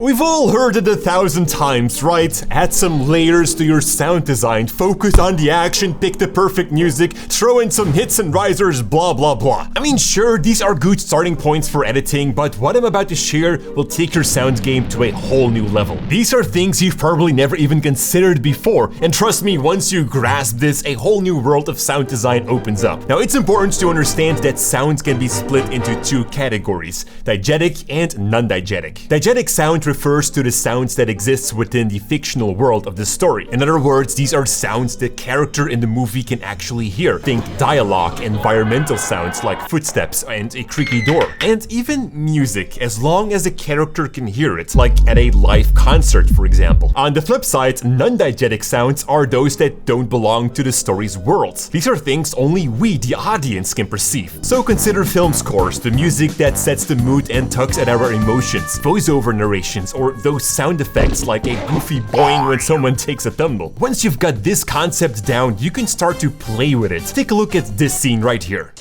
We've all heard it 1,000 times, right? Add some layers to your sound design, focus on the action, pick the perfect music, throw in some hits and risers, blah blah blah. I mean, sure, these are good starting points for editing, but what I'm about to share will take your sound game to a whole new level. These are things you've probably never even considered before, and trust me, once you grasp this, a whole new world of sound design opens up. Now, it's important to understand that sounds can be split into two categories: diegetic and non-diegetic. Diegetic sound refers to the sounds that exist within the fictional world of the story. In other words, these are sounds the character in the movie can actually hear. Think dialogue, environmental sounds like footsteps and a creaky door, and even music, as long as the character can hear it, like at a live concert, for example. On the flip side, non-diegetic sounds are those that don't belong to the story's world. These are things only we, the audience, can perceive. So consider film scores, the music that sets the mood and tugs at our emotions, voiceover narration, or those sound effects like a goofy boing when someone takes a tumble. Once you've got this concept down, you can start to play with it. Take a look at this scene right here.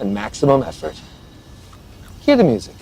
And maximum effort. Hear the music.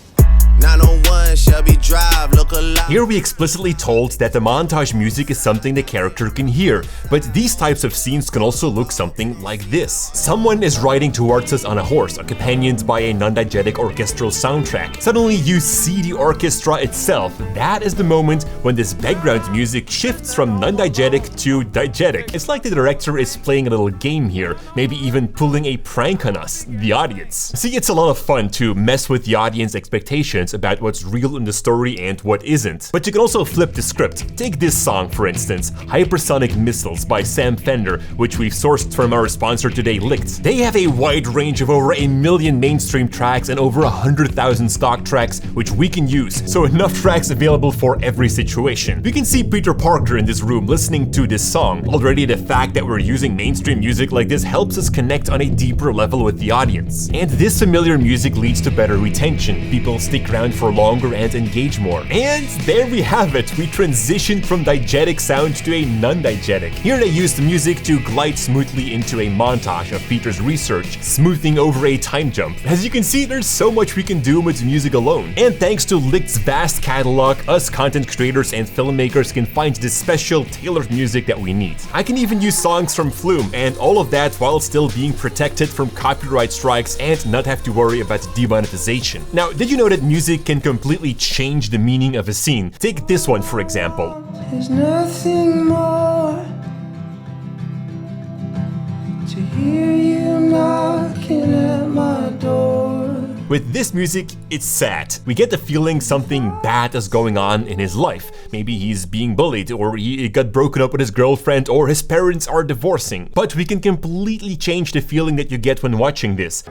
901 Shelby Drive, look alive. Here we explicitly told that the montage music is something the character can hear, but these types of scenes can also look something like this. Someone is riding towards us on a horse, accompanied by a non-diegetic orchestral soundtrack. Suddenly you see the orchestra itself. That is the moment when this background music shifts from non-diegetic to diegetic. It's like the director is playing a little game here, maybe even pulling a prank on us, the audience. See, it's a lot of fun to mess with the audience expectations about what's real in the story and what isn't. But you can also flip the script. Take this song, for instance, Hypersonic Missiles by Sam Fender, which we've sourced from our sponsor today, Licht. They have a wide range of over 1 million mainstream tracks and over 100,000 stock tracks, which we can use, so enough tracks available for every situation. We can see Peter Parker in this room listening to this song. Already the fact that we're using mainstream music like this helps us connect on a deeper level with the audience. And this familiar music leads to better retention. People stick around for longer and engage more. And there we have it. We transitioned from diegetic sound to a non-diegetic. Here they used music to glide smoothly into a montage of Peter's research, smoothing over a time jump. As you can see, there's so much we can do with music alone. And thanks to Licht's vast catalog, us content creators and filmmakers can find the special tailored music that we need. I can even use songs from Flume, and all of that while still being protected from copyright strikes and not have to worry about demonetization. Now, did you know that music can completely change the meaning of a scene? Take this one, for example. There's nothing more to hear you knocking at my door. With this music, it's sad. We get the feeling something bad is going on in his life. Maybe he's being bullied, or he got broken up with his girlfriend, or his parents are divorcing. But we can completely change the feeling that you get when watching this.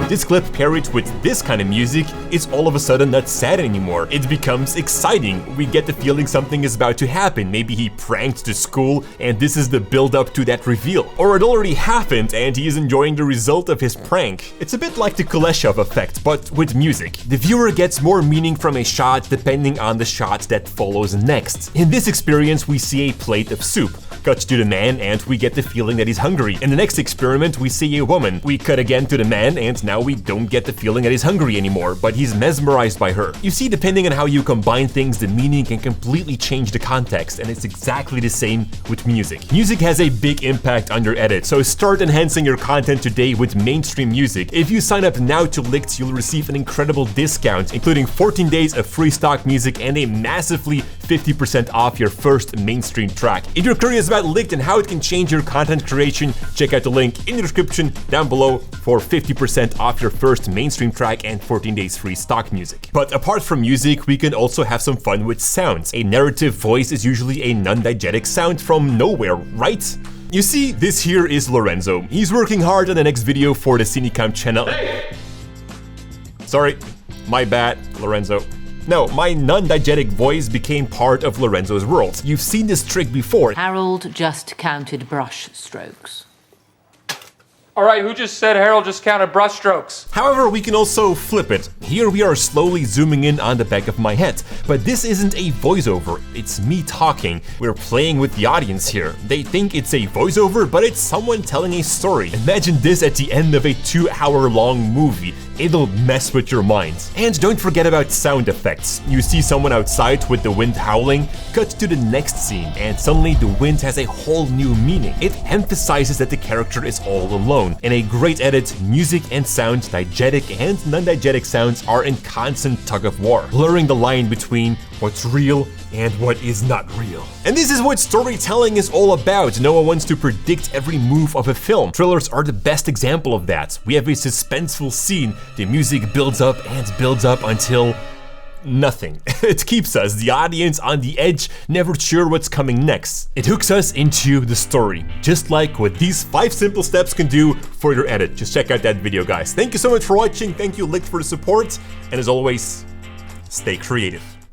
This clip paired with this kind of music is all of a sudden not sad anymore. It becomes exciting. We get the feeling something is about to happen. Maybe he pranked the school and this is the build-up to that reveal. Or it already happened and he is enjoying the result of his prank. It's a bit like the Kuleshov effect, but with music. The viewer gets more meaning from a shot depending on the shot that follows next. In this experience, we see a plate of soup. Cut to the man and we get the feeling that he's hungry. In the next experiment, we see a woman. We cut again to the man and now we don't get the feeling that he's hungry anymore, but he's mesmerized by her. You see, depending on how you combine things, the meaning can completely change the context, and it's exactly the same with music. Music has a big impact on your edit, so start enhancing your content today with mainstream music. If you sign up now to Licht, you'll receive an incredible discount, including 14 days of free stock music and a massively 50% off your first mainstream track. If you're curious about Licht and how it can change your content creation, check out the link in the description down below for 50% off your first mainstream track and 14 days free stock music. But apart from music, we can also have some fun with sounds. A narrative voice is usually a non-diegetic sound from nowhere, right? You see, this here is Lorenzo. He's working hard on the next video for the Cinecom channel. Hey! Sorry, my bad, Lorenzo. No, my non-diegetic voice became part of Lorenzo's world. You've seen this trick before. Harold just counted brush strokes. All right, who just said Harold just counted brushstrokes? However, we can also flip it. Here we are slowly zooming in on the back of my head, but this isn't a voiceover, it's me talking. We're playing with the audience here. They think it's a voiceover, but it's someone telling a story. Imagine this at the end of a 2-hour-long movie. It'll mess with your mind. And don't forget about sound effects. You see someone outside with the wind howling, cut to the next scene, and suddenly the wind has a whole new meaning. It emphasizes that the character is all alone. In a great edit, music and sound, diegetic and non-diegetic sounds are in constant tug of war, blurring the line between what's real and what is not real. And this is what storytelling is all about. No one wants to predict every move of a film. Thrillers are the best example of that. We have a suspenseful scene, the music builds up until nothing. It keeps us, the audience, on the edge, never sure what's coming next. It hooks us into the story, just like what these 5 simple steps can do for your edit. Just check out that video, guys. Thank you so much for watching. Thank you, Licht, for the support. And as always, stay creative.